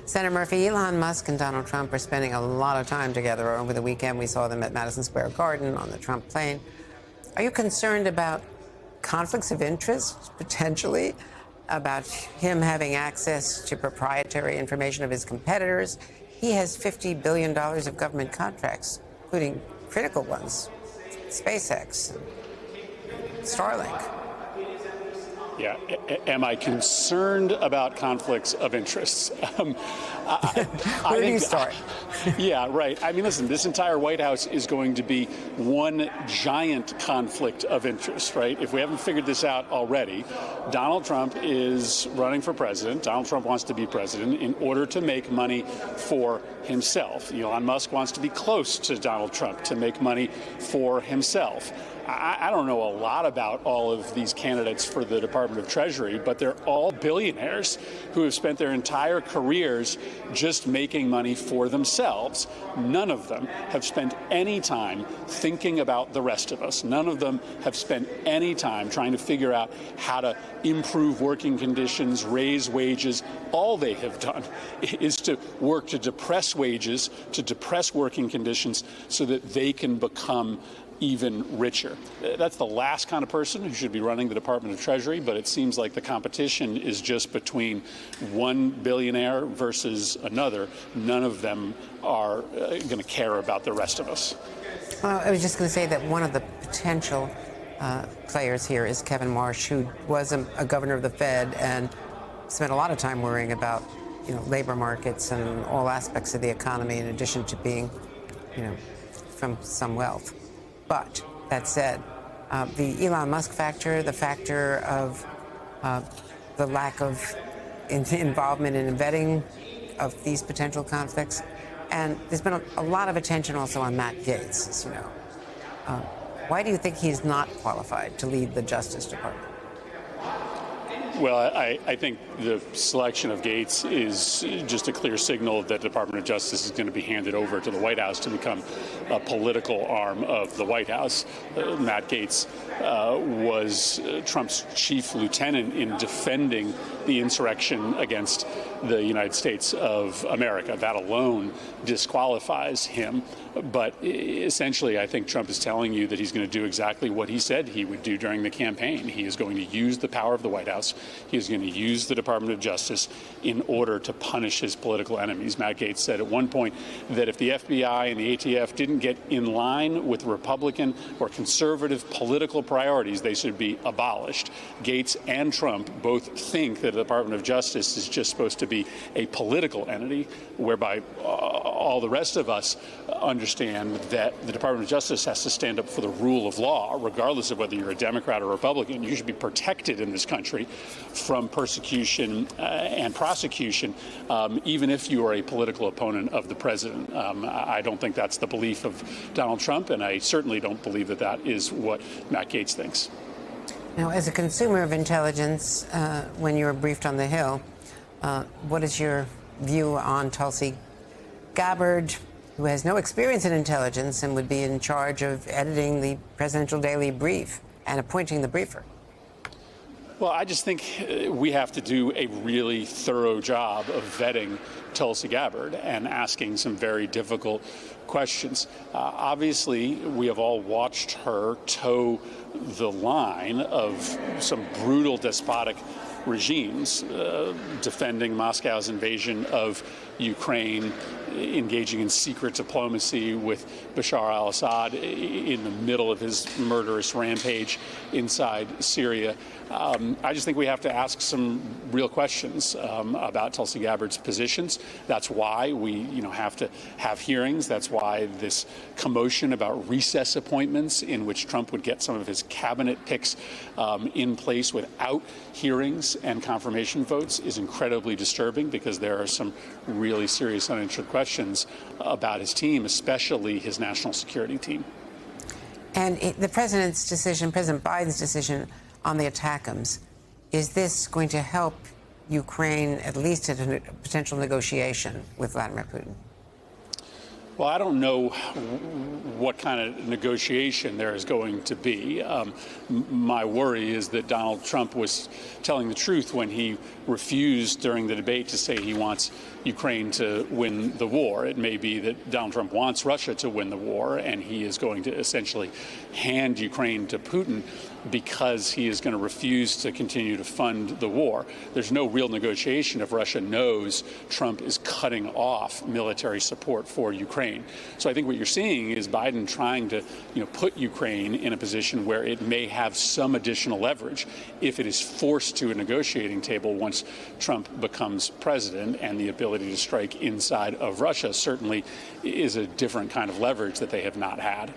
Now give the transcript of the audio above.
Senator Murphy, Elon Musk and Donald Trump are spending a lot of time together. Over the weekend, we saw them at Madison Square Garden on the Trump plane. Are you concerned about conflicts of interest, potentially, about him having access to proprietary information of his competitors? He has $50 billion of government contracts, including critical ones, SpaceX, Starlink. Yeah. Am I concerned about conflicts of interest? Where do you start? Yeah, right. I mean, listen, this entire White House is going to be one giant conflict of interest, right? If we haven't figured this out already, Donald Trump is running for president. Donald Trump wants to be president in order to make money for himself. Elon Musk wants to be close to Donald Trump to make money for himself. I don't know a lot about all of these candidates for the Department of Treasury, but they're all billionaires who have spent their entire careers just making money for themselves. None of them have spent any time thinking about the rest of us. None of them have spent any time trying to figure out how to improve working conditions, raise wages. All they have done is to work to depress wages, to depress working conditions so that they can become even richer. That's the last kind of person who should be running the Department of Treasury, but it seems like the competition is just between one billionaire versus another. None of them are going to care about the rest of us. Well, I was just going to say that one of the potential players here is Kevin Warsh, who was a governor of the Fed and spent a lot of time worrying about, labor markets and all aspects of the economy, in addition to being, from some wealth. But that said, the Elon Musk factor, the factor of the lack of involvement in vetting of these potential conflicts, and there's been a lot of attention also on Matt Gaetz, as you know. Why do you think he's not qualified to lead the Justice Department? Well, I think the selection of Gaetz is just a clear signal that the Department of Justice is going to be handed over to the White House to become a political arm of the White House. Matt Gaetz was Trump's chief lieutenant in defending the insurrection against the United States of America. That alone disqualifies him. But essentially, I think Trump is telling you that he's going to do exactly what he said he would do during the campaign. He is going to use the power of the White House. He is going to use the Department of Justice in order to punish his political enemies. Matt Gaetz said at one point that if the FBI and the ATF didn't get in line with Republican or conservative political priorities, they should be abolished. Gaetz and Trump both think that the Department of Justice is just supposed to be a political entity, whereby all the rest of us understand that the Department of Justice has to stand up for the rule of law, regardless of whether you're a Democrat or Republican. You should be protected in this country from persecution and prosecution, even if you are a political opponent of the president. I don't think that's the belief of Donald Trump, and I certainly don't believe that that is what Matt Gaetz thinks. Now, as a consumer of intelligence, when you were briefed on the Hill, what is your view on Tulsi Gabbard, who has no experience in intelligence and would be in charge of editing the presidential daily brief and appointing the briefer? Well, I just think we have to do a really thorough job of vetting Tulsi Gabbard and asking some very difficult questions. Obviously, we have all watched her toe the line of some brutal, despotic regimes, defending Moscow's invasion of Ukraine, engaging in secret diplomacy with Bashar al-Assad in the middle of his murderous rampage inside Syria. I just think we have to ask some real questions about Tulsi Gabbard's positions. That's why we, have to have hearings. That's why this commotion about recess appointments, in which Trump would get some of his cabinet picks in place without hearings and confirmation votes, is incredibly disturbing, because there are some really serious unanswered questions about his team, especially his national security team. And the president's decision, President Biden's decision on the ATACMS, is this going to help Ukraine, at least at a potential negotiation with Vladimir Putin? Well, I don't know what kind of negotiation there is going to be. My worry is that Donald Trump was telling the truth when he refused during the debate to say he wants Ukraine to win the war. It may be that Donald Trump wants Russia to win the war, and he is going to essentially hand Ukraine to Putin because he is going to refuse to continue to fund the war. There's no real negotiation if Russia knows Trump is cutting off military support for Ukraine. So I think what you're seeing is Biden trying to, put Ukraine in a position where it may have some additional leverage if it is forced to a negotiating table once Trump becomes president, and the ability to strike inside of Russia certainly is a different kind of leverage that they have not had.